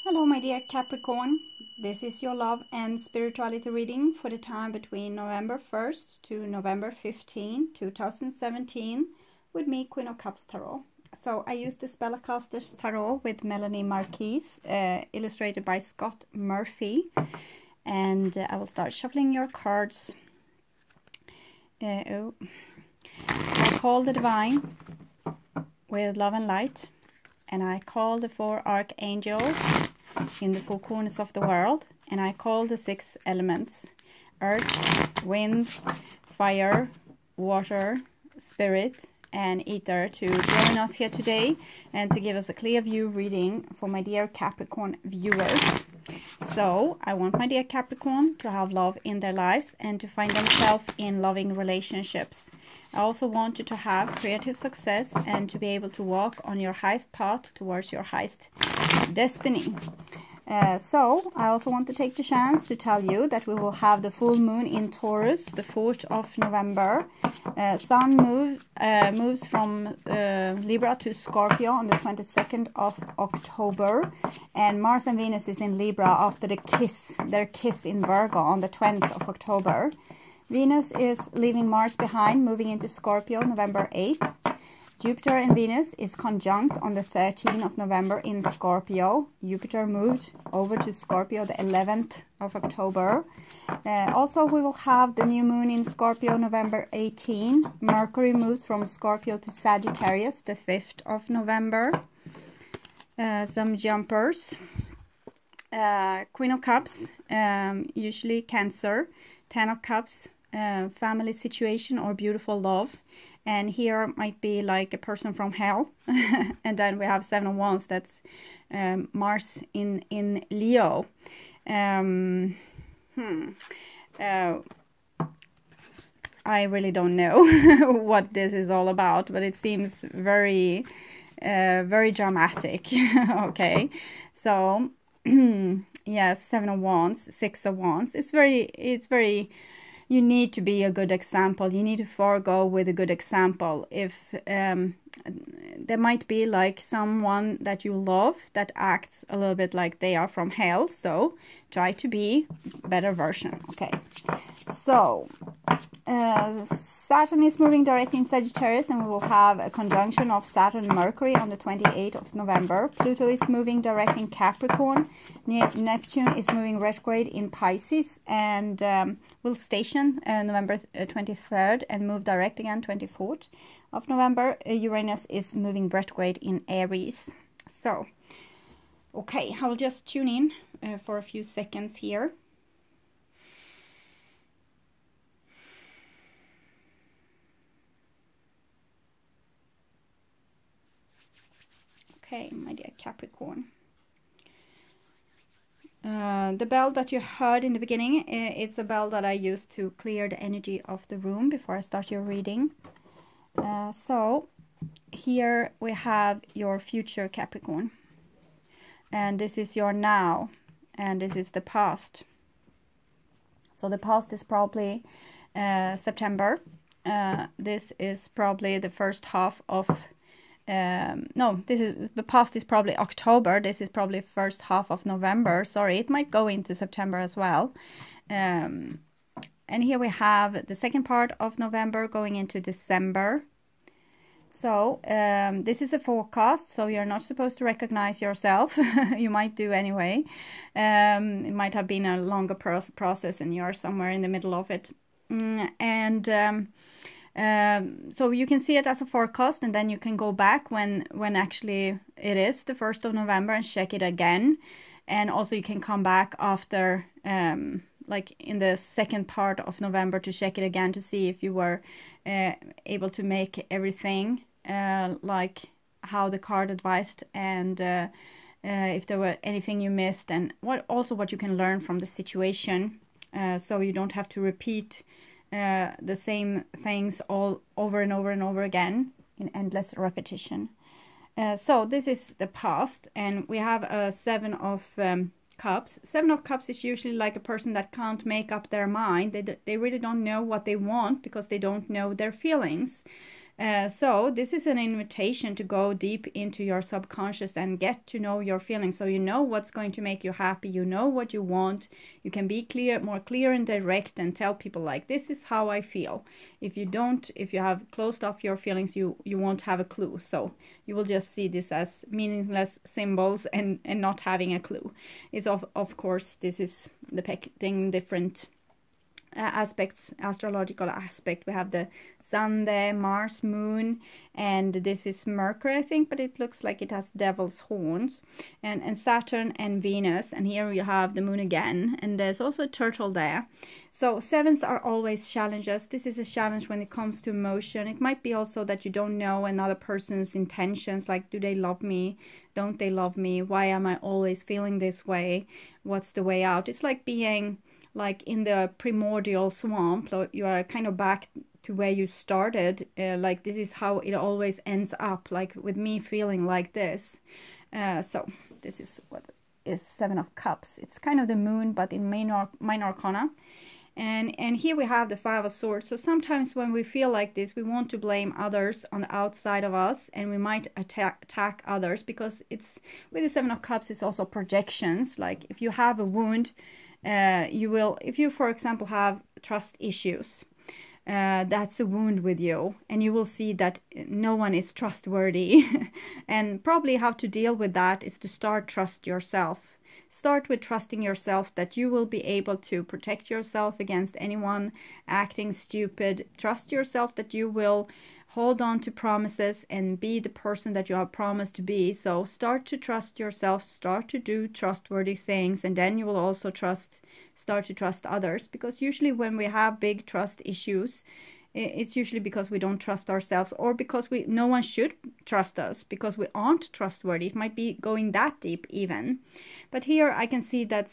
Hello my dear Capricorn, this is your love and spirituality reading for the time between November 1st to November 15, 2017 with me, Queen of Cups Tarot. So I used the Spellcaster's Tarot with Melanie Marquise, illustrated by Scott Murphy, and I will start shuffling your cards. I call the Divine with love and light, and I call the 4 archangels in the 4 corners of the world, and I call the 6 elements: earth, wind, fire, water, spirit and ether to join us here today and to give us a clear view reading for my dear Capricorn viewers. So I want my dear Capricorn to have love in their lives and to find themselves in loving relationships. I also want you to have creative success and to be able to walk on your highest path towards your highest destiny. So I also want to take the chance to tell you that we will have the full moon in Taurus the 4th of November. Sun moves from Libra to Scorpio on the 22nd of October, and Mars and Venus is in Libra after their kiss in Virgo on the 20th of October. Venus is leaving Mars behind, moving into Scorpio November 8th. Jupiter and Venus is conjunct on the 13th of November in Scorpio. Jupiter moved over to Scorpio the 11th of October. Also, we will have the new moon in Scorpio November 18. Mercury moves from Scorpio to Sagittarius the 5th of November. Some jumpers. Queen of Cups, usually Cancer. 10 of Cups, family situation or beautiful love. And here might be like a person from hell. And then we have 7 of Wands, that's Mars in Leo. I really don't know what this is all about, but it seems very, very dramatic. Okay, so yes, 7 of Wands, 6 of Wands. It's very. You need to be a good example. You need to forego with a good example. If there might be like someone that you love that acts a little bit like they are from hell, so try to be a better version. Okay, so Saturn is moving directly in Sagittarius, and we will have a conjunction of Saturn and Mercury on the 28th of November. Pluto is moving direct in Capricorn. Neptune is moving retrograde in Pisces, and will station November 23rd and move direct again 24th of November. Uranus is moving retrograde in Aries. So, okay, I will just tune in for a few seconds here. Okay, my dear Capricorn. The bell that you heard in the beginning, it's a bell that I use to clear the energy of the room before I start your reading. So here we have your future, Capricorn. And this is your now, and this is the past. So the past is probably September. This is probably the first half of no, the past is probably October. This is probably first half of November. Sorry, it might go into September as well. And here we have the second part of November going into December. So this is a forecast, so you're not supposed to recognize yourself. You might do anyway. It might have been a longer process and you're somewhere in the middle of it. So you can see it as a forecast, and then you can go back when actually it is the 1st of November and check it again. And also you can come back after like in the second part of November to check it again to see if you were able to make everything like how the card advised, and if there were anything you missed, and what you can learn from the situation, so you don't have to repeat the same things all over and over and over again in endless repetition. So this is the past, and we have a 7 of Cups. 7 of Cups is usually like a person that can't make up their mind. They really don't know what they want because they don't know their feelings. So this is an invitation to go deep into your subconscious and get to know your feelings, so you know what's going to make you happy, you know what you want, you can be more clear and direct and tell people like, this is how I feel. If you have closed off your feelings, you won't have a clue, so you will just see this as meaningless symbols and not having a clue. It's of course, this is depicting different aspects, astrological aspect. We have the sun there, Mars, moon, and this is Mercury, I think, but it looks like it has devil's horns, and Saturn and Venus, and here you have the moon again, and there's also a turtle there. So sevens are always challenges. This is a challenge when it comes to emotion. It might be also that you don't know another person's intentions, like, do they love me, don't they love me, why am I always feeling this way, what's the way out. It's like being like in the primordial swamp. You are kind of back to where you started, like this is how it always ends up, like with me feeling like this. So this is what is Seven of Cups. It's kind of the moon, but in minor arcana. And here we have the Five of Swords. So sometimes when we feel like this, we want to blame others on the outside of us, and we might attack others, because it's with the Seven of Cups, it's also projections. Like if you have a wound, you will, if you for example have trust issues, that's a wound with you, and you will see that no one is trustworthy. And probably how to deal with that is to trust yourself. Start with trusting yourself that you will be able to protect yourself against anyone acting stupid. Trust yourself that you will hold on to promises and be the person that you have promised to be. So start to trust yourself, start to do trustworthy things, and then you will also start to trust others. Because usually when we have big trust issues, it's usually because we don't trust ourselves, or because no one should trust us because we aren't trustworthy. It might be going that deep even. But here I can see that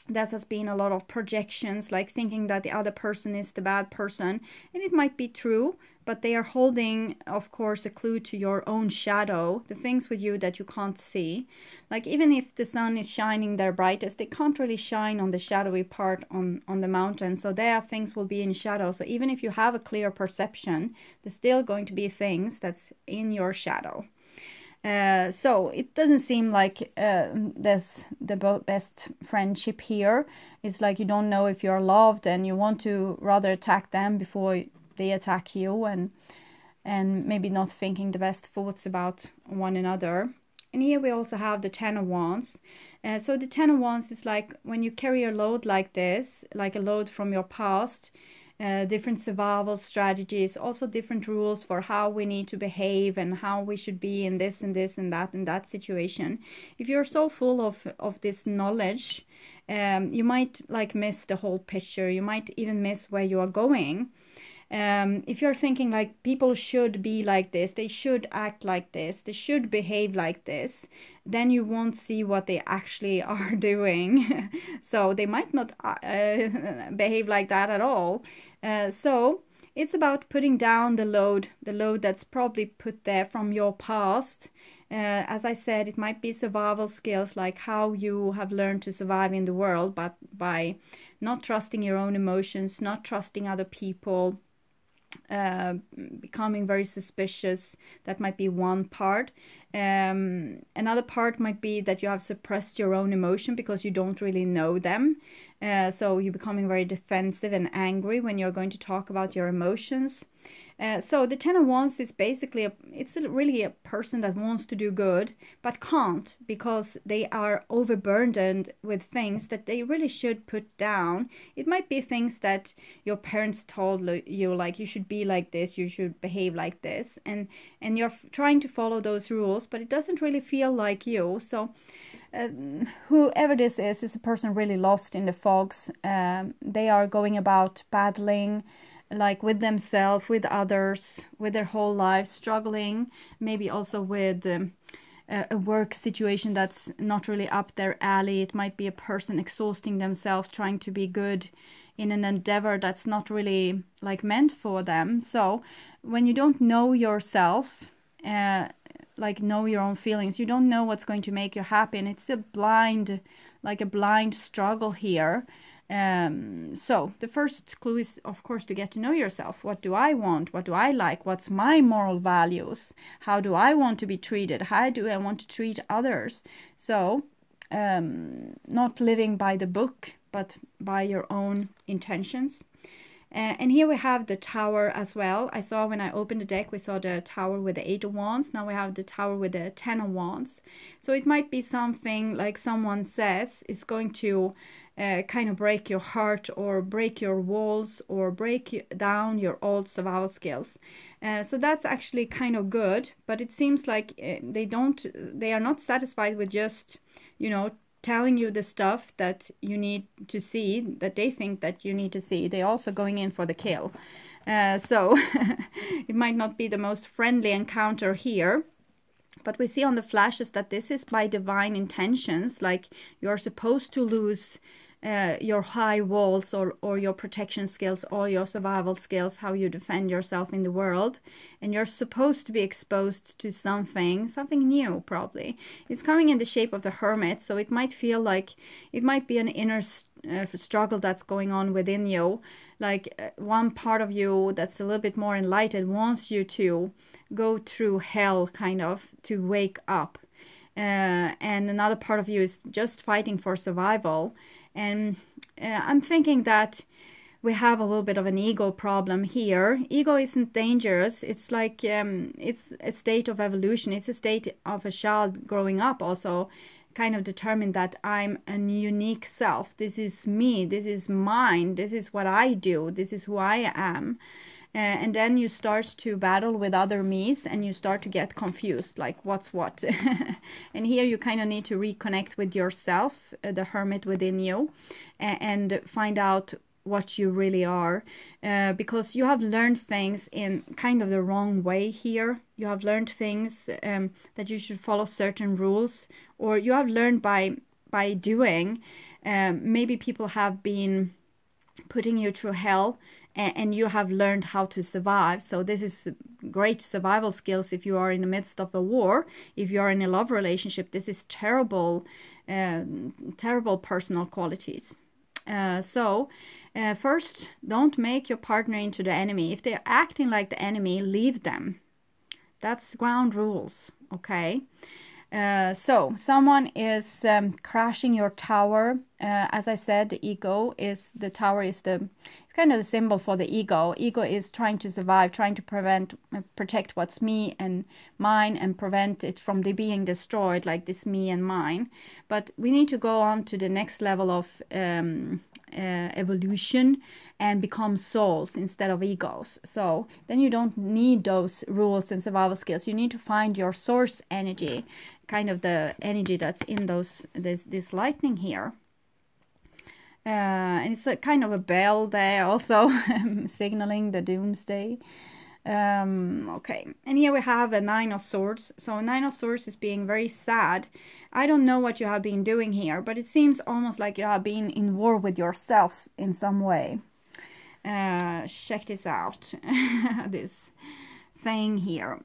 has been a lot of projections, like thinking that the other person is the bad person. And it might be true, but they are holding, of course, a clue to your own shadow, the things with you that you can't see. Like even if the sun is shining their brightest, they can't really shine on the shadowy part on the mountain. So there things will be in shadow. So even if you have a clear perception, there's still going to be things that's in your shadow. So it doesn't seem like there's the best friendship here. It's like you don't know if you're loved, and you want to rather attack them before they attack you, and maybe not thinking the best thoughts about one another. And here we also have the Ten of Wands. So the Ten of Wands is like when you carry a load like this, like a load from your past, different survival strategies, also different rules for how we need to behave and how we should be in this and this and that situation. If you're so full of this knowledge, you might like miss the whole picture. You might even miss where you are going. If you're thinking like people should be like this, they should act like this, they should behave like this, then you won't see what they actually are doing. So they might not behave like that at all. So it's about putting down the load that's probably put there from your past. As I said, it might be survival skills, like how you have learned to survive in the world, but by not trusting your own emotions, not trusting other people, becoming very suspicious. That might be one part. Another part might be that you have suppressed your own emotion because you don't really know them. So you're becoming very defensive and angry when you're going to talk about your emotions. So the Ten of Wands is basically, it's really a person that wants to do good, but can't because they are overburdened with things that they really should put down. It might be things that your parents told you, like you should be like this, you should behave like this, and you're trying to follow those rules, but it doesn't really feel like you. So whoever this is a person really lost in the fogs. They are going about battling, like with themselves, with others, with their whole lives, struggling, maybe also with a work situation that's not really up their alley. It might be a person exhausting themselves, trying to be good in an endeavor that's not really like meant for them. So when you don't know yourself, like know your own feelings, you don't know what's going to make you happy, and it's a blind struggle here. So the first clue is, of course, to get to know yourself. What do I want? What do I like? What's my moral values? How do I want to be treated? How do I want to treat others? So not living by the book, but by your own intentions. And here we have the Tower as well. I saw when I opened the deck, we saw the Tower with the 8 of Wands. Now we have the Tower with the 10 of Wands. So it might be something like someone says is going to kind of break your heart, or break your walls, or break down your old survival skills. So that's actually kind of good, but it seems like they are not satisfied with just, you know, telling you the stuff that you need to see, that they think that you need to see. They're also going in for the kill. So it might not be the most friendly encounter here. But we see on the flashes that this is by divine intentions, like you're supposed to lose your high walls, or your protection skills, or your survival skills, how you defend yourself in the world, and you're supposed to be exposed to something new. Probably it's coming in the shape of the Hermit, so it might feel like it might be an inner struggle that's going on within you, like one part of you that's a little bit more enlightened wants you to go through hell, kind of, to wake up, and another part of you is just fighting for survival. And I'm thinking that we have a little bit of an ego problem here. Ego isn't dangerous. It's like it's a state of evolution. It's a state of a child growing up, also kind of determined that I'm a unique self. This is me. This is mine. This is what I do. This is who I am. And then you start to battle with other me's, and you start to get confused, like what's what. And here you kind of need to reconnect with yourself, the Hermit within you, and find out what you really are, because you have learned things in kind of the wrong way here. You have learned things that you should follow certain rules, or you have learned by doing. Maybe people have been putting you through hell, and you have learned how to survive. So this is great survival skills if you are in the midst of a war. If you are in a love relationship, this is terrible personal qualities. So first, don't make your partner into the enemy. If they're acting like the enemy, leave them. That's ground rules, okay? So someone is crashing your tower. As I said, the tower is it's kind of the symbol for the ego. Ego is trying to survive, trying to protect what's me and mine, and prevent it from being destroyed, like this me and mine. But we need to go on to the next level of evolution and become souls instead of egos. So then you don't need those rules and survival skills. You need to find your source energy, kind of the energy that's in this lightning here. And it's a kind of a bell there also, signaling the doomsday. Okay, and here we have a 9 of Swords. So a 9 of Swords is being very sad. I don't know what you have been doing here, but it seems almost like you have been in war with yourself in some way. Check this out. This thing here.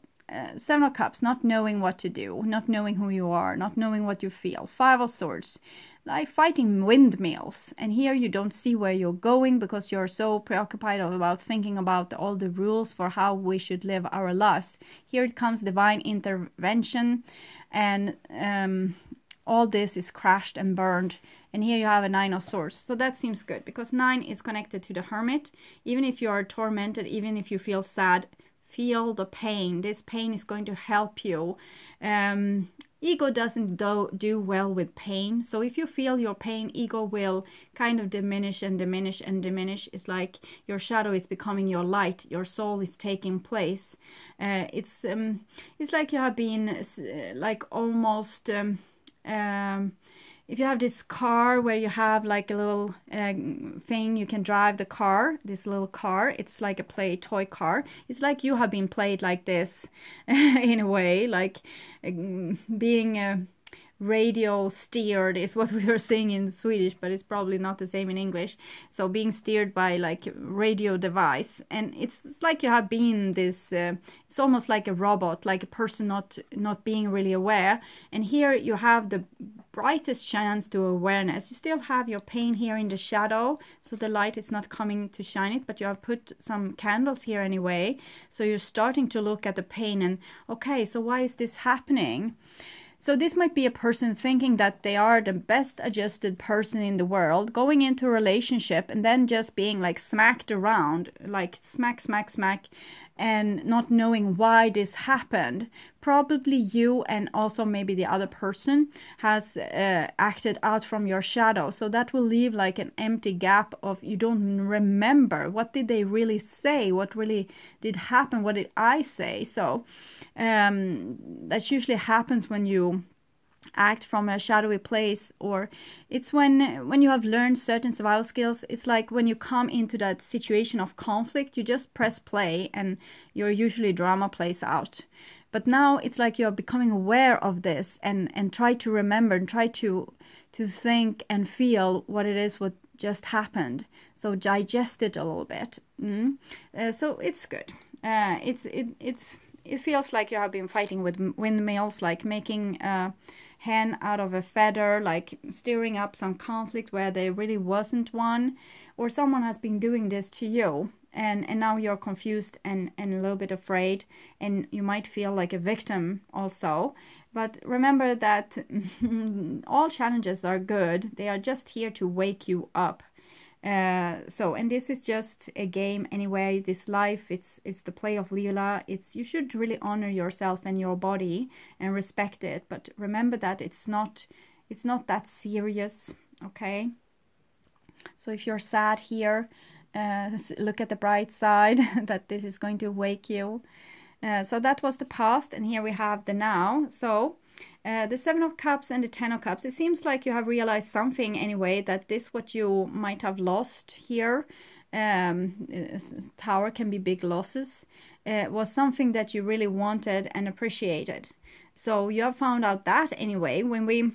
7 of Cups, not knowing what to do, not knowing who you are, not knowing what you feel. 5 of Swords, like fighting windmills. And here you don't see where you're going because you're so preoccupied about thinking about all the rules for how we should live our lives. Here it comes divine intervention, and all this is crashed and burned. And here you have a 9 of Swords. So that seems good because 9 is connected to the Hermit. Even if you are tormented, even if you feel sad, feel the pain. This pain is going to help you. Ego doesn't do well with pain. So if you feel your pain, ego will kind of diminish and diminish and diminish. It's like your shadow is becoming your light. Your soul is taking place. It's like you have been like almost... if you have this car where you have like a little thing you can drive the car, this little car, it's like a toy car. It's like you have been played like this in a way, like being radio steered is what we were saying in Swedish, but it's probably not the same in English. So being steered by like radio device, and it's like you have been this it's almost like a robot, like a person not being really aware. And here you have the brightest chance to awareness. You still have your pain here in the shadow, so the light is not coming to shine it, but you have put some candles here anyway. So you're starting to look at the pain and, okay, so why is this happening? So this might be a person thinking that they are the best adjusted person in the world, going into a relationship and then just being like smacked around, like smack, smack, smack, and not knowing why this happened. Probably you and also maybe the other person has acted out from your shadow. So that will leave like an empty gap of you don't remember. What did they really say? What really did happen? What did I say? So that usually happens when you act from a shadowy place, or it's when you have learned certain survival skills. It's like when you come into that situation of conflict, you just press play and your usually drama plays out. But now it's like you're becoming aware of this and try to remember and try to think and feel what it is what just happened. So digest it a little bit. So it's good. It feels like you have been fighting with windmills, like making hen out of a feather, like stirring up some conflict where there really wasn't one, or someone has been doing this to you, and now you're confused and a little bit afraid, and you might feel like a victim also. But remember that all challenges are good. They are just here to wake you up. And this is just a game anyway. This life, it's the play of Leela. You should really honor yourself and your body and respect it. But remember that it's not that serious, okay? So if you're sad here, look at the bright side that this is going to wake you. So that was the past, and here we have the now. So the Seven of Cups and the Ten of Cups, it seems like you have realized something anyway, that this what you might have lost here, Tower can be big losses, was something that you really wanted and appreciated. So you have found out that anyway. When we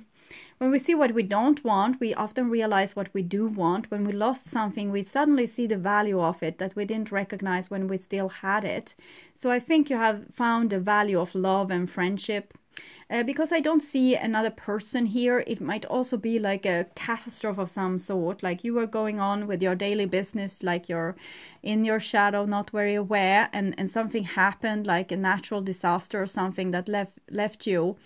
see what we don't want, we often realize what we do want. When we lost something, we suddenly see the value of it that we didn't recognize when we still had it. So I think you have found the value of love and friendship. Because I don't see another person here, it might also be like a catastrophe of some sort, like you were going on with your daily business, like you're in your shadow, not very aware, and something happened, like a natural disaster or something that left you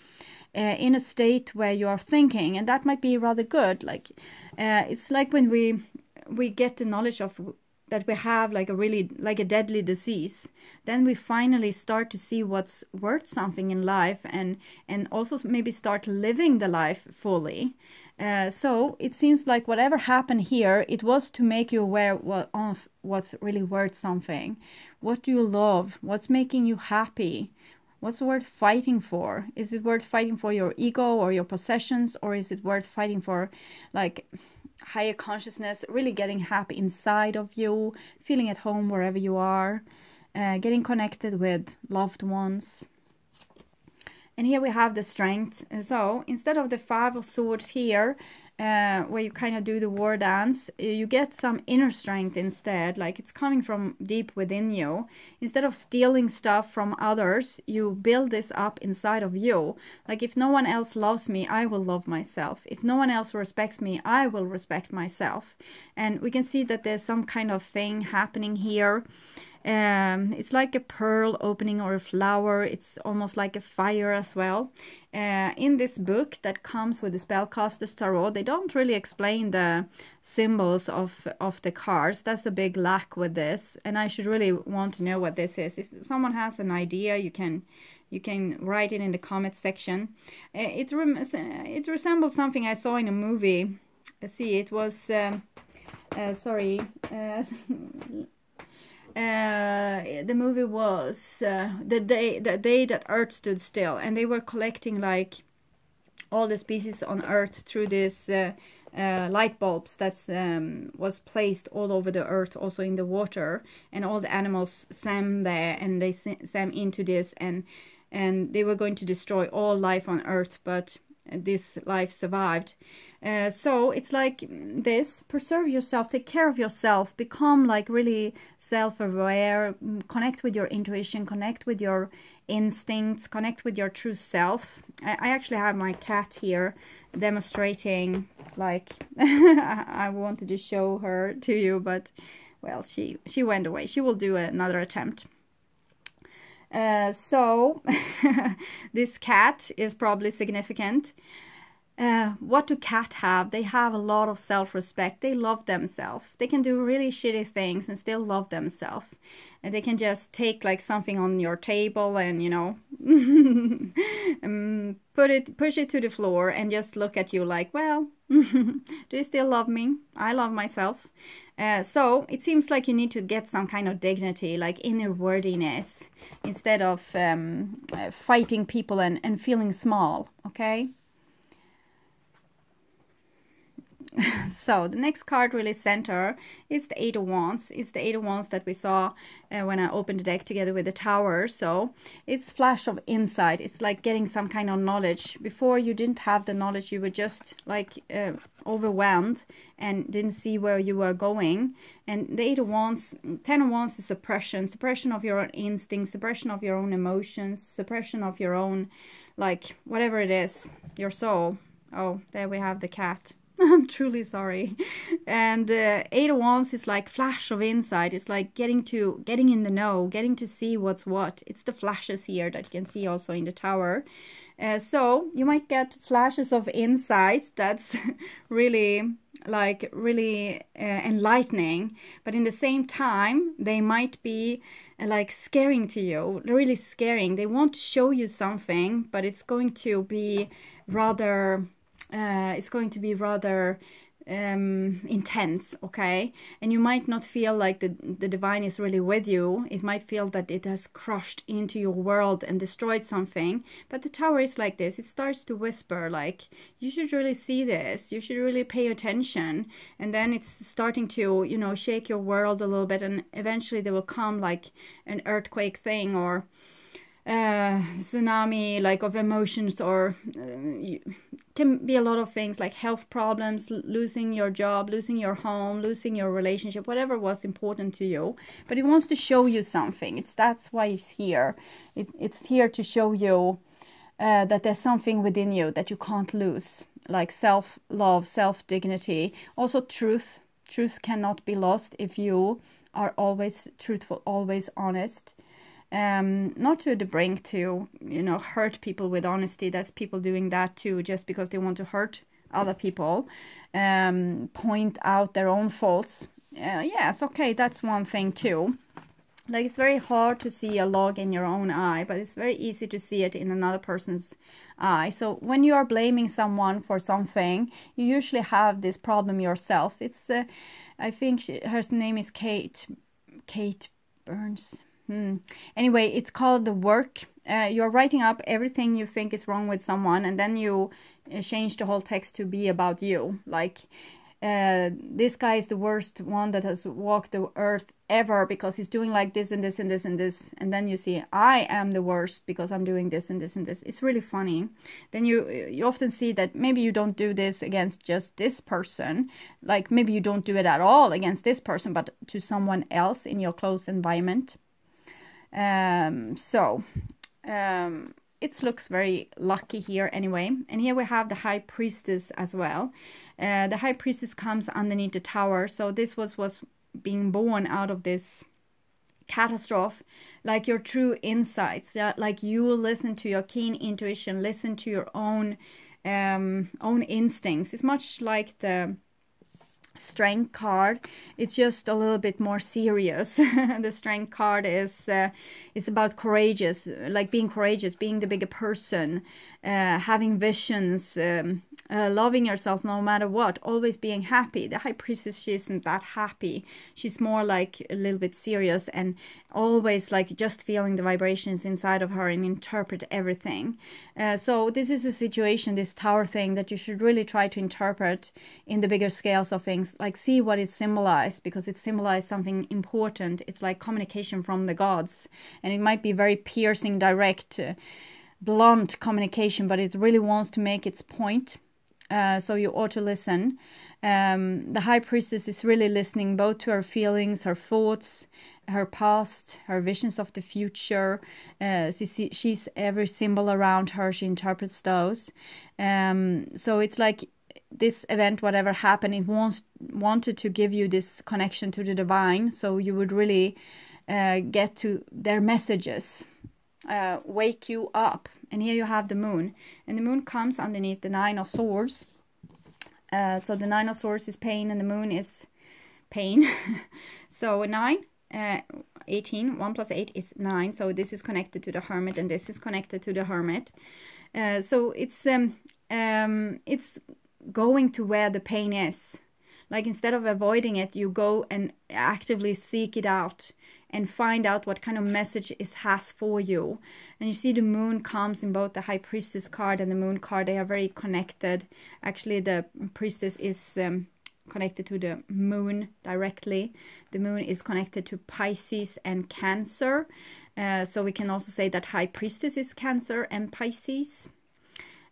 in a state where you are thinking, and that might be rather good. Like it's like when we get the knowledge of that we have like a deadly disease, then we finally start to see what's worth something in life, and also maybe start living the life fully. So it seems like whatever happened here, it was to make you aware of what's really worth something. What do you love? What's making you happy? What's worth fighting for? Is it worth fighting for your ego or your possessions, or is it worth fighting for like higher consciousness, really getting happy inside of you, feeling at home wherever you are, getting connected with loved ones? And here we have the Strength. So instead of the Five of Swords here, where you kind of do the war dance, you get some inner strength instead, like it's coming from deep within you. Instead of stealing stuff from others, you build this up inside of you. Like, if no one else loves me, I will love myself. If no one else respects me, I will respect myself. And we can see that there's some kind of thing happening here. It's like a pearl opening or a flower. It's almost like a fire as well. In this book that comes with the Spellcaster's Tarot, they don't really explain the symbols of the cards. That's a big lack with this, and I should really want to know what this is. If someone has an idea, you can write it in the comment section. It resembles something I saw in a movie. See, it was the movie was the day that Earth stood still, and they were collecting like all the species on Earth through this light bulbs that was placed all over the Earth, also in the water, and all the animals swam there, and they swam into this, and they were going to destroy all life on Earth, but this life survived. So it's like this: preserve yourself, take care of yourself, become like really self-aware, connect with your intuition, connect with your instincts, connect with your true self, I actually have my cat here demonstrating, like, I wanted to show her to you, but, well, she went away. She will do another attempt. So, this cat is probably significant. What do cats have? They have a lot of self-respect. They love themselves. They can do really shitty things and still love themselves. And they can just take like something on your table and, you know, push it to the floor and just look at you like, well, do you still love me? I love myself. So it seems like you need to get some kind of dignity, like inner worthiness, instead of fighting people and feeling small, okay? So the next card really center is the Eight of Wands. It's the Eight of Wands that we saw when I opened the deck together with the Tower. So it's flash of insight. It's like getting some kind of knowledge. Before you didn't have the knowledge, you were just like overwhelmed and didn't see where you were going. And the Eight of Wands, 10 of Wands is suppression. Suppression of your own instincts, suppression of your own emotions, suppression of your own, like, whatever it is, your soul. Oh, there we have the cat. I'm truly sorry. And Eight of Wands is like flash of insight. It's like getting in the know, getting to see what's what. It's the flashes here that you can see also in the Tower. So you might get flashes of insight that's really enlightening, but in the same time they might be like scaring to you, really scaring. They want to show you something, but it's going to be rather intense, okay? And you might not feel like the divine is really with you. It might feel that it has crushed into your world and destroyed something. But the Tower is like this. It starts to whisper, like, you should really see this. You should really pay attention. And then it's starting to, you know, shake your world a little bit. And eventually there will come like an earthquake thing, or tsunami, like, of emotions, or can be a lot of things like health problems, losing your job, losing your home, losing your relationship, whatever was important to you. But it wants to show you something. That's why it's here. It's here to show you that there's something within you that you can't lose, like self-love, self-dignity. Also truth. Truth cannot be lost if you are always truthful, always honest. Not to the brink to, you know, hurt people with honesty. That's people doing that too, just because they want to hurt other people, point out their own faults. Yes, okay, that's one thing too. Like, it's very hard to see a log in your own eye, but it's very easy to see it in another person's eye. So when you are blaming someone for something, you usually have this problem yourself. It's I think her name is Kate Burns. Anyway, it's called the work. You're writing up everything you think is wrong with someone, and then you change the whole text to be about you. Like, this guy is the worst one that has walked the earth ever because he's doing like this and this and this and this. And then you see, I am the worst because I'm doing this and this and this. It's really funny. Then you often see that maybe you don't do this against just this person. Like, maybe you don't do it at all against this person, but to someone else in your close environment. It looks very lucky here anyway. And here we have the High Priestess as well. The High Priestess comes underneath the Tower. So this was being born out of this catastrophe, like your true insights. Yeah? Like, you listen to your keen intuition, listen to your own instincts. It's much like the Strength card. It's just a little bit more serious. The Strength card is it's about courageous, like being courageous, being the bigger person, having visions, loving yourself no matter what, always being happy. The High Priestess, she isn't that happy. She's more like a little bit serious and always like just feeling the vibrations inside of her and interpret everything. So this is a situation, this Tower thing, that you should really try to interpret in the bigger scales of things. Like, see what it symbolized, because it symbolized something important. It's like communication from the gods, and it might be very piercing, direct, blunt communication, but it really wants to make its point. So you ought to listen. The High Priestess is really listening both to her feelings, her thoughts, her past, her visions of the future. She's every symbol around her, she interprets those. So it's like this event, whatever happened, it wanted to give you this connection to the divine, so you would really get to their messages, wake you up. And here you have the moon, and the moon comes underneath the 9 of Swords. So the 9 of Swords is pain, and the moon is pain. So 9, 18, 1 plus 8 is 9. So this is connected to the Hermit, and this is connected to the Hermit. So it's going to where the pain is. Like, instead of avoiding it, you go and actively seek it out and find out what kind of message it has for you. And you see the moon comes in both the High Priestess card and the moon card. They are very connected. Actually, the Priestess is connected to the moon directly. The moon is connected to Pisces and Cancer. So we can also say that High Priestess is Cancer and Pisces.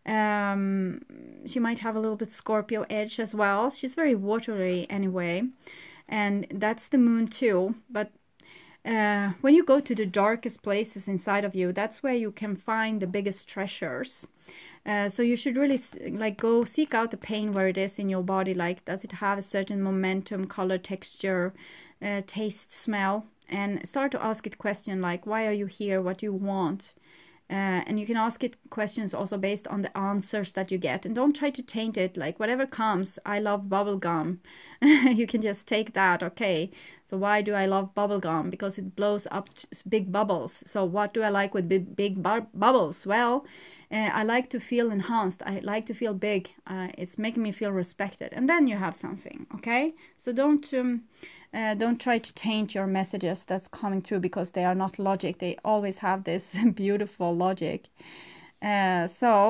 She might have a little bit Scorpio edge as well. She's very watery anyway, and that's the moon too. But when you go to the darkest places inside of you, that's where you can find the biggest treasures. So you should really like go seek out the pain where it is in your body. Like, does it have a certain momentum, color, texture, taste, smell? And start to ask it question like, why are you here? What do you want? And you can ask it questions also based on the answers that you get. And don't try to taint it. Like, whatever comes, I love bubble gum. You can just take that. Okay, so why do I love bubble gum? Because it blows up big bubbles. So what do I like with big bubbles? Well, I like to feel enhanced. I like to feel big. It's making me feel respected. And then you have something, okay? So don't try to taint your messages that's coming through, because they are not logic. They always have this beautiful logic. The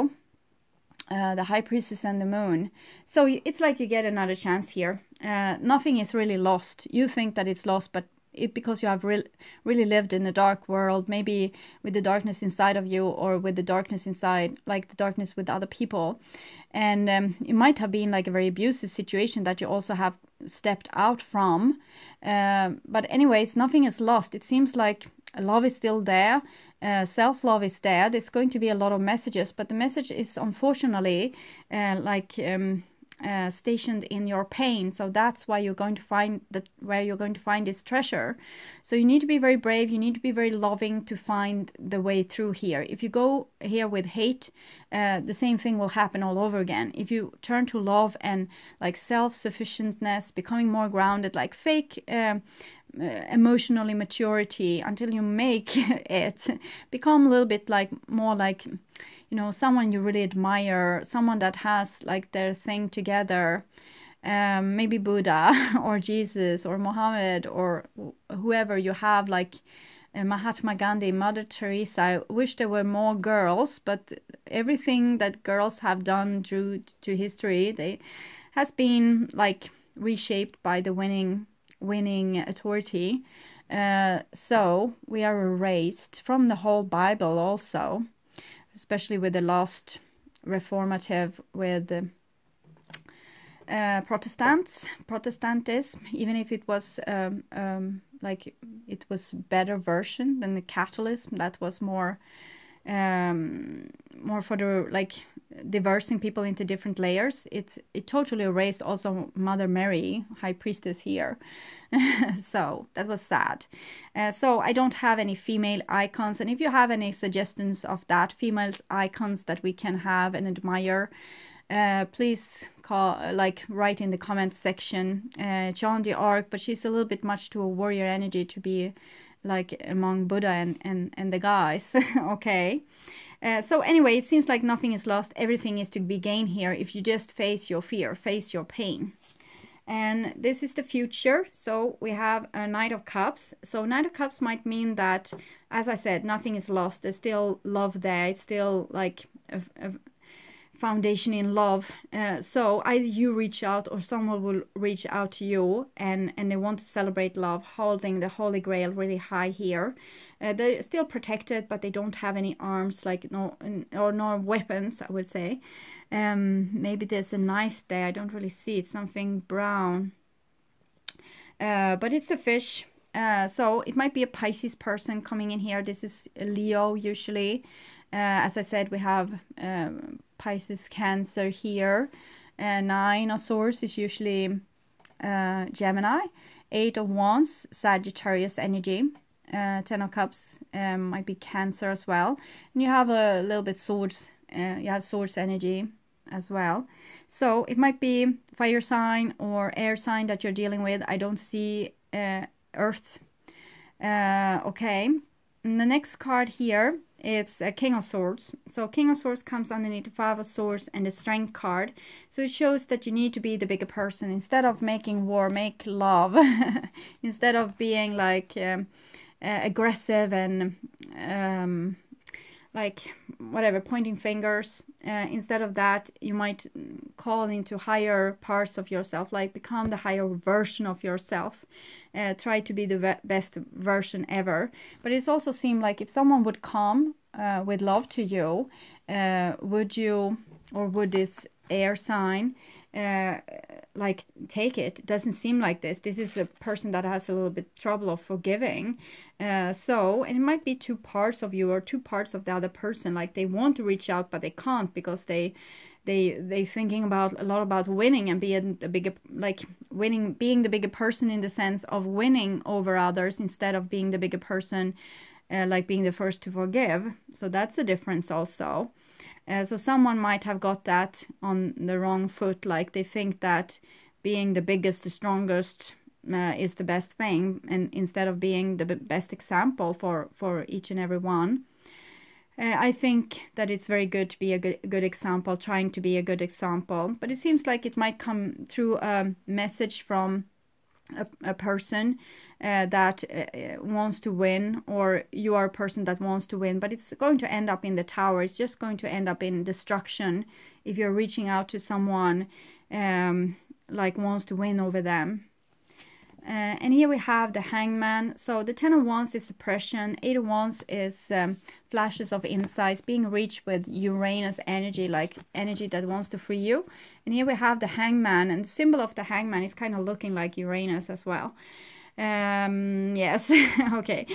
High Priestess and the moon. So it's like you get another chance here. Nothing is really lost. You think that it's lost, but because you have really lived in a dark world, maybe with the darkness inside of you, or with the darkness inside, like the darkness with other people. And it might have been like a very abusive situation that you also have stepped out from. But anyways, nothing is lost. It seems like love is still there. Self-love is there. There's going to be a lot of messages, but the message is unfortunately stationed in your pain. So that's why you're going to find where you're going to find this treasure. So you need to be very brave. You need to be very loving to find the way through here. If you go here with hate, the same thing will happen all over again. If you turn to love and like self-sufficientness, becoming more grounded, like fake emotional immaturity until you make it become a little bit like more like, you know, someone you really admire, someone that has like their thing together, maybe Buddha or Jesus or Mohammed or whoever you have, like Mahatma Gandhi, Mother Teresa. I wish there were more girls, but everything that girls have done through to history, they has been like reshaped by the winning authority. So we are erased from the whole Bible also, especially with the last reformative with Protestantism, even if it was like it was better version than the Catholicism that was more for the like diversing people into different layers. It totally erased also Mother Mary, High Priestess here. So that was sad. So I don't have any female icons, and if you have any suggestions of that female icons that we can have and admire, please write in the comment section. Joan d'Arc, but she's a little bit much to a warrior energy to be like among Buddha and the guys. Okay. So anyway, it seems like nothing is lost. Everything is to be gained here if you just face your fear, face your pain. And this is the future. So we have a Knight of Cups. So Knight of Cups might mean that, as I said, nothing is lost. There's still love there. It's still like a foundation in love. So either you reach out or someone will reach out to you, and they want to celebrate love, holding the Holy Grail really high here. They're still protected, but they don't have any arms, like no weapons, I would say. Maybe there's a knife there. I don't really see it. Something brown. But it's a fish. So it might be a Pisces person coming in here. This is Leo usually. As I said, we have Pisces, Cancer here. 9 of Swords is usually Gemini. 8 of Wands, Sagittarius energy. 10 of Cups might be Cancer as well. And you have a little bit Swords. You have Swords energy as well. So it might be fire sign or air sign that you're dealing with. I don't see Earth. Okay. And the next card here, it's a King of Swords. So King of Swords comes underneath the 5 of Swords and the Strength card. So it shows that you need to be the bigger person. Instead of making war, make love. Instead of being like aggressive and like whatever, pointing fingers. Instead of that, you might call into higher parts of yourself, like become the higher version of yourself. Try to be the best version ever. But it's also seemed like if someone would come with love to you, would you, or would this air sign like take it? It doesn't seem like this. This is a person that has a little bit trouble of forgiving. So, and it might be 2 parts of you or 2 parts of the other person. Like they want to reach out, but they can't because they thinking about a lot about winning and being the bigger, like winning, being the bigger person in the sense of winning over others instead of being the bigger person, like being the first to forgive. So that's a difference also. So someone might have got that on the wrong foot, like they think that being the biggest, the strongest is the best thing, and instead of being the best example for each and every one. I think that it's very good to be a good example, trying to be a good example. But it seems like it might come through a message from a person that wants to win, or you are a person that wants to win, but it's going to end up in the Tower. It's just going to end up in destruction if you're reaching out to someone like wants to win over them. And here we have the Hangman. So the 10 of Wands is suppression. 8 of Wands is flashes of insights, being reached with Uranus energy, like energy that wants to free you. And here we have the Hangman, and the symbol of the Hangman is kind of looking like Uranus as well. Yes. Okay.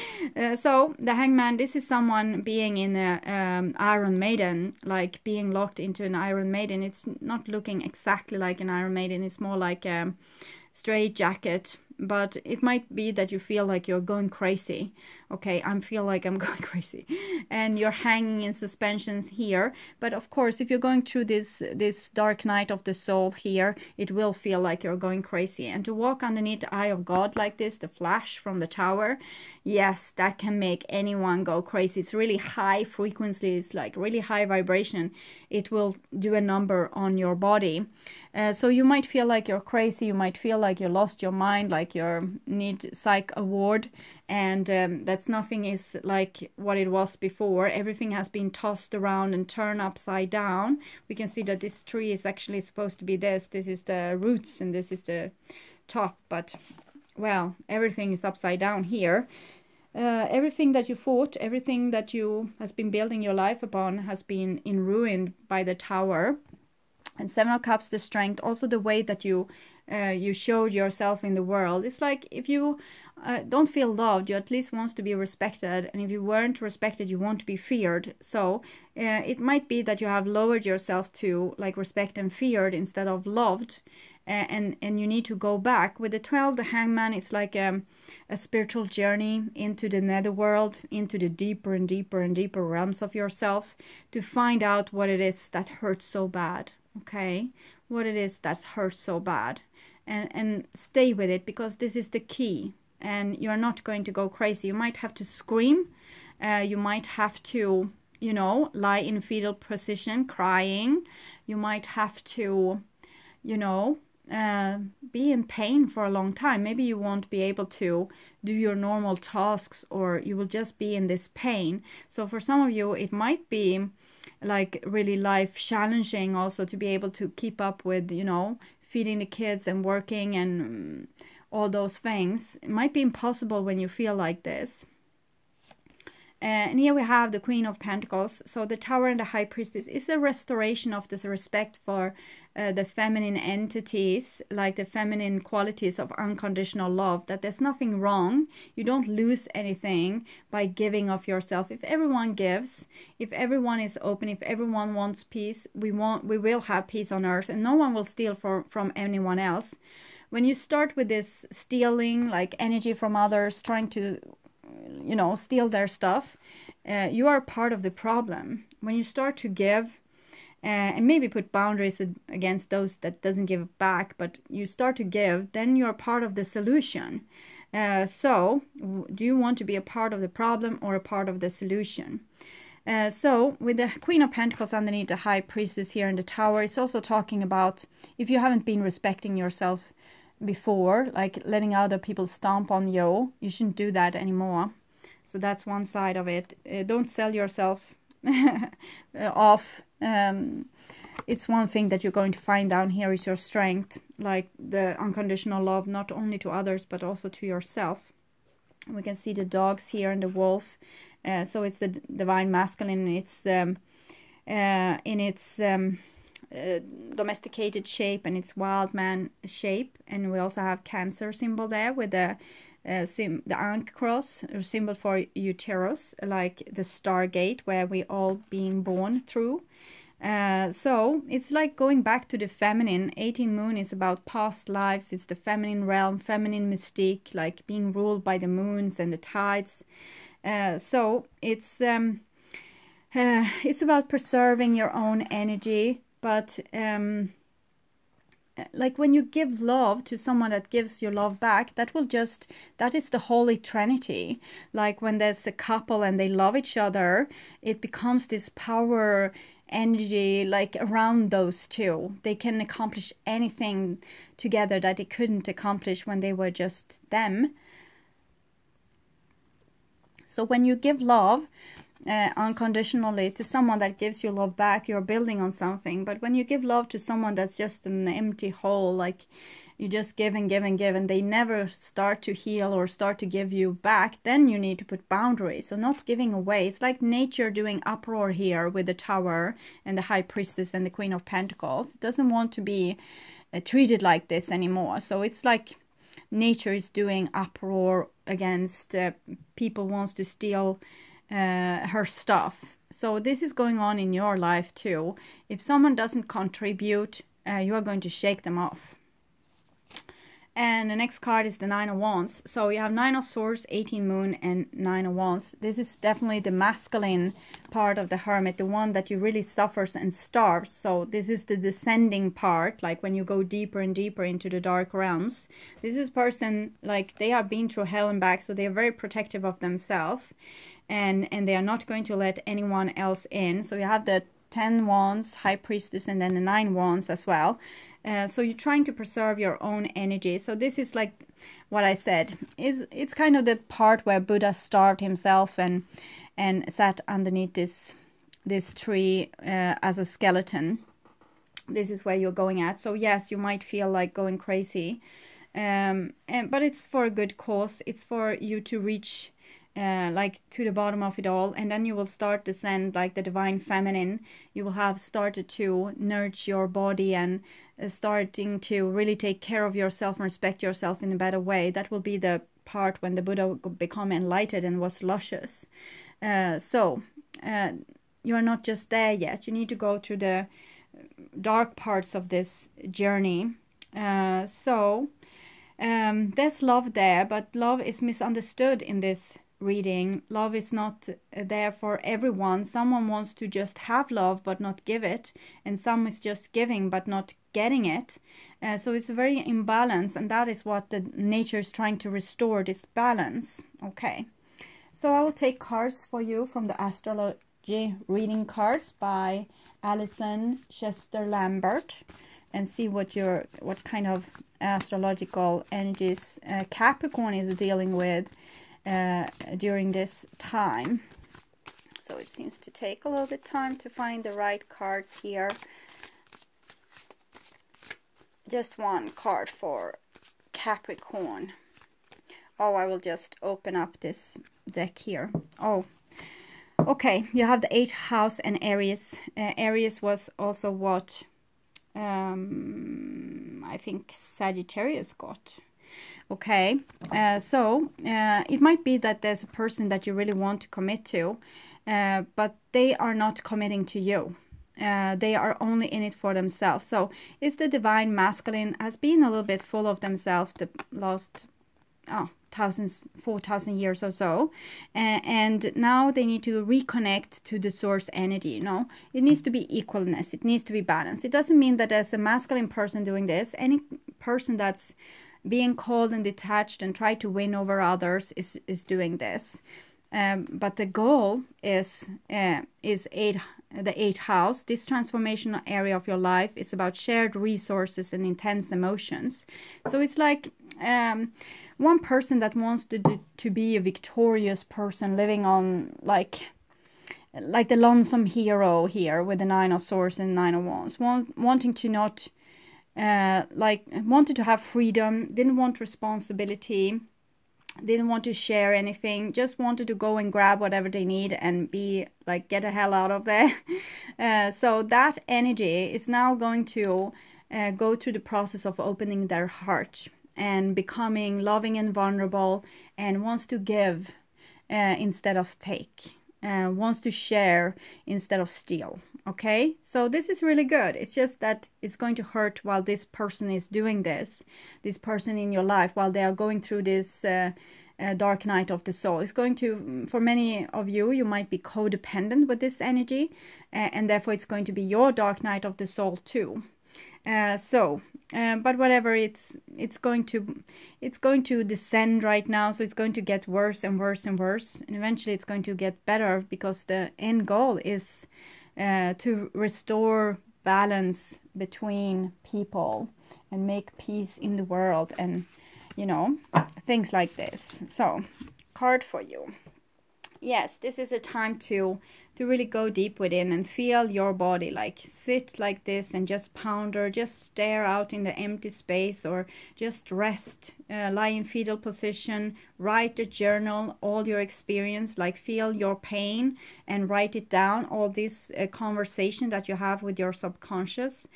So the Hangman, this is someone being in a Iron Maiden, like being locked into an Iron Maiden. It's not looking exactly like an Iron Maiden. It's more like a straight jacket. But it might be that you feel like you're going crazy. Okay, I feel like I'm going crazy. And you're hanging in suspensions here. But of course, if you're going through this dark night of the soul here, it will feel like you're going crazy. And to walk underneath the eye of God like this, the flash from the Tower, yes, that can make anyone go crazy. It's really high frequency. It's like really high vibration. It will do a number on your body. So you might feel like you're crazy. You might feel like you lost your mind, like you need psych award, and that's nothing is like what it was before. Everything has been tossed around and turned upside down. We can see that this tree is actually supposed to be this is the roots and this is the top, but well, everything is upside down here. Everything that you fought, everything that you has been building your life upon has been in ruin by the Tower. And 7 of Cups, the strength, also the way that you showed yourself in the world. It's like if you don't feel loved, you at least want to be respected. And if you weren't respected, you want to be feared. So it might be that you have lowered yourself to like respect and feared instead of loved. And you need to go back. With the 12, the Hangman, it's like a spiritual journey into the netherworld, into the deeper and deeper and deeper realms of yourself to find out what it is that hurts so bad. Okay, what it is that hurts so bad, and stay with it, because this is the key, and you're not going to go crazy. You might have to scream, you might have to, you know, lie in fetal position crying, you might have to, you know, be in pain for a long time. Maybe you won't be able to do your normal tasks, or you will just be in this pain. So for some of you, it might be like really life challenging also to be able to keep up with, you know, feeding the kids and working and all those things. It might be impossible when you feel like this. And here we have the Queen of Pentacles. So the Tower and the High Priestess is a restoration of this respect for the feminine entities, like the feminine qualities of unconditional love, that there's nothing wrong. You don't lose anything by giving of yourself. If everyone gives, if everyone is open, if everyone wants peace, we will have peace on earth, and no one will steal from anyone else. When you start with this stealing, like energy from others, trying to, you know, steal their stuff, you are part of the problem. When you start to give, and maybe put boundaries against those that doesn't give back, but you start to give, then you're part of the solution. So do you want to be a part of the problem or a part of the solution? So with the Queen of Pentacles underneath the High Priestess here in the Tower, it's also talking about if you haven't been respecting yourself before, like letting other people stomp on you, you shouldn't do that anymore. So that's one side of it. Don't sell yourself off. It's one thing that you're going to find down here is your strength, like the unconditional love, not only to others but also to yourself. We can see the dogs here and the wolf. So it's the divine masculine. It's in its domesticated shape and its wild man shape. And we also have Cancer symbol there with the Ankh cross, a symbol for uterus, like the stargate where we all being born through. So it's like going back to the feminine. 18 moon is about past lives. It's the feminine realm, feminine mystique, like being ruled by the moons and the tides. So it's about preserving your own energy, but like when you give love to someone that gives you love back, that is the Holy Trinity. Like when there's a couple and they love each other, it becomes this power energy like around those two. They can accomplish anything together that they couldn't accomplish when they were just them. So when you give love unconditionally to someone that gives you love back, you're building on something. But when you give love to someone that's just an empty hole, like you just give and give and give, and they never start to heal or start to give you back, then you need to put boundaries. So not giving away. It's like nature doing uproar here with the Tower and the High Priestess and the Queen of Pentacles. It doesn't want to be treated like this anymore. So it's like nature is doing uproar against people wants to steal her stuff. So this is going on in your life too. If someone doesn't contribute, you are going to shake them off. And the next card is the Nine of Wands. So you have Nine of Swords, 18 moon, and Nine of Wands. This is definitely the masculine part of the Hermit, the one that you really suffers and starves. So this is the descending part, like when you go deeper and deeper into the dark realms. This is person, like they have been through hell and back, so they are very protective of themselves. And they are not going to let anyone else in. So you have the 10 Wands, High Priestess, and then the 9 Wands as well. So you're trying to preserve your own energy. So this is like what I said. It's kind of the part where Buddha starved himself and sat underneath this tree as a skeleton. This is where you're going at. So yes, you might feel like going crazy. But it's for a good cause. It's for you to reach like to the bottom of it all, and then you will start to descend like the divine feminine. You will have started to nurture your body and starting to really take care of yourself and respect yourself in a better way. That will be the part when the Buddha become enlightened and was luscious. So you are not just there yet. You need to go through the dark parts of this journey. There's love there, but love is misunderstood in this reading. Love is not there for everyone. Someone wants to just have love but not give it, and some is just giving but not getting it. So it's very imbalanced, and that is what the nature is trying to restore, this balance. Okay, so I will take cards for you from the Astrology reading cards by Alison Chester Lambert, and see what kind of astrological energies Capricorn is dealing with during this time. So it seems to take a little bit of time to find the right cards here. Just one card for Capricorn. Oh, I will just open up this deck here. Oh, Okay, you have the 8th house and Aries. Aries was also what I think Sagittarius got. Okay, so it might be that there's a person that you really want to commit to, but they are not committing to you. They are only in it for themselves. So it's the divine masculine has been a little bit full of themselves the last 4,000 years or so, and now they need to reconnect to the source energy. You know, it needs to be equalness, it needs to be balance. It doesn't mean that as a masculine person doing this, any person that's being cold and detached and try to win over others is doing this. But the goal is the 8th house. This transformational area of your life is about shared resources and intense emotions. So it's like one person that wants to be a victorious person, living on like the lonesome hero here with the 9 of Swords and 9 of Wands, wanting to not wanted to have freedom, didn't want responsibility, didn't want to share anything, just wanted to go and grab whatever they need and be like, get the hell out of there. So that energy is now going to go through the process of opening their heart and becoming loving and vulnerable, and wants to give instead of take, wants to share instead of steal. Okay, so this is really good. It's just that it's going to hurt while this person is doing this person in your life, while they are going through this dark night of the soul. It's going to, for many of you, you might be codependent with this energy, and therefore it's going to be your dark night of the soul too. But whatever, it's going to descend right now, so it's going to get worse and worse and worse, and eventually it's going to get better, because the end goal is to restore balance between people and make peace in the world, and you know, things like this. So, card for you. Yes, this is a time to really go deep within and feel your body. Like, sit like this and just ponder, just stare out in the empty space, or just rest, lie in fetal position, write a journal, all your experience, like feel your pain and write it down, all this conversation that you have with your subconscious.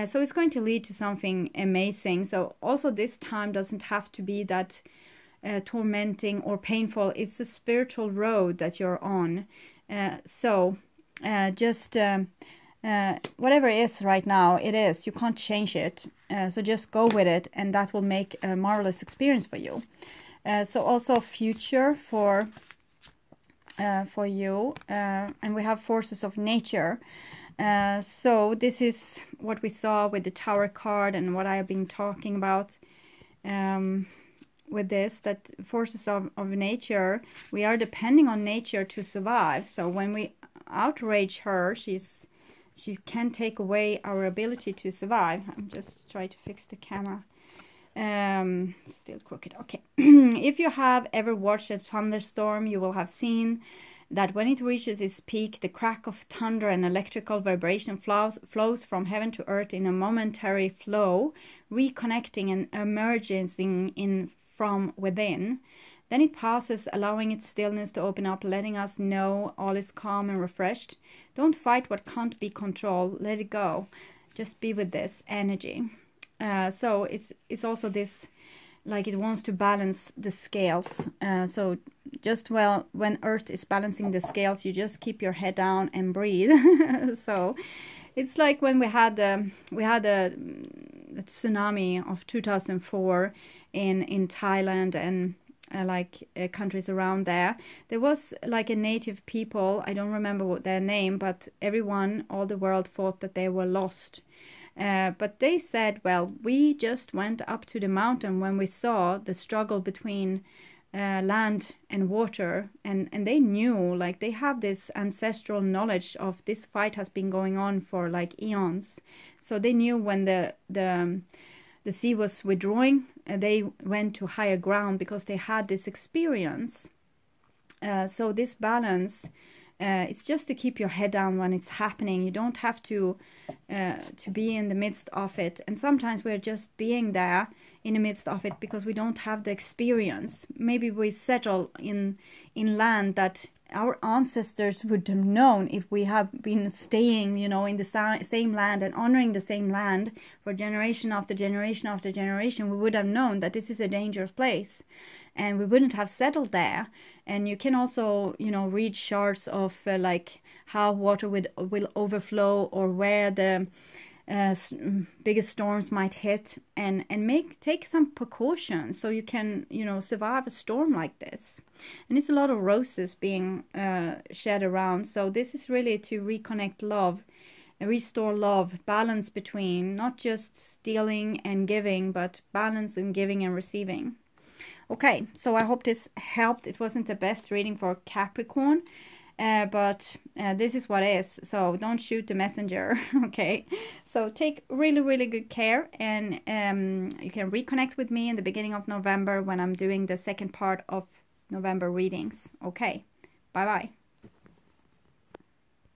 So it's going to lead to something amazing. So also this time doesn't have to be that tormenting or painful. It's a spiritual road that you're on. Just whatever it is right now, it is. You can't change it. So just go with it, and that will make a marvelous experience for you. So also future for you, and we have forces of nature. So this is what we saw with the Tower card, and what I have been talking about with this, that forces of nature, we are depending on nature to survive. So when we outrage her, she can take away our ability to survive. I'm just trying to fix the camera. Still crooked. Okay. If you have ever watched a thunderstorm, you will have seen that when it reaches its peak, the crack of thunder and electrical vibration flows from heaven to earth in a momentary flow, reconnecting and emerging from within. Then it passes, allowing its stillness to open up, letting us know all is calm and refreshed. Don't fight what can't be controlled. Let it go. Just be with this energy. So it's also this, like, it wants to balance the scales. So just when Earth is balancing the scales, you just keep your head down and breathe. So it's like when we had a tsunami of 2004 in Thailand and countries around there. There was like a native people, I don't remember what their name, but all the world thought that they were lost. But they said, well, we just went up to the mountain when we saw the struggle between land and water, and they knew, like, they have this ancestral knowledge of this fight has been going on for like eons. So they knew when the sea was withdrawing, they went to higher ground because they had this experience. So this balance It's just to keep your head down when it's happening. You don't have to be in the midst of it. And sometimes we're just being there in the midst of it because we don't have the experience. Maybe we settle in land that our ancestors would have known. If we have been staying, you know, in the same land and honoring the same land for generation after generation after generation, we would have known that this is a dangerous place, and we wouldn't have settled there. And you can also, you know, read charts of like how water will overflow, or where the biggest storms might hit, and take some precautions so you can, you know, survive a storm like this. And it's a lot of roses being shed around, so this is really to reconnect love, restore love, balance between not just stealing and giving, but balance in giving and receiving. Okay, so I hope this helped. It wasn't the best reading for Capricorn, but this is what is, so don't shoot the messenger. Okay, so take really good care, and you can reconnect with me in the beginning of November when I'm doing the second part of November readings. Okay, bye bye.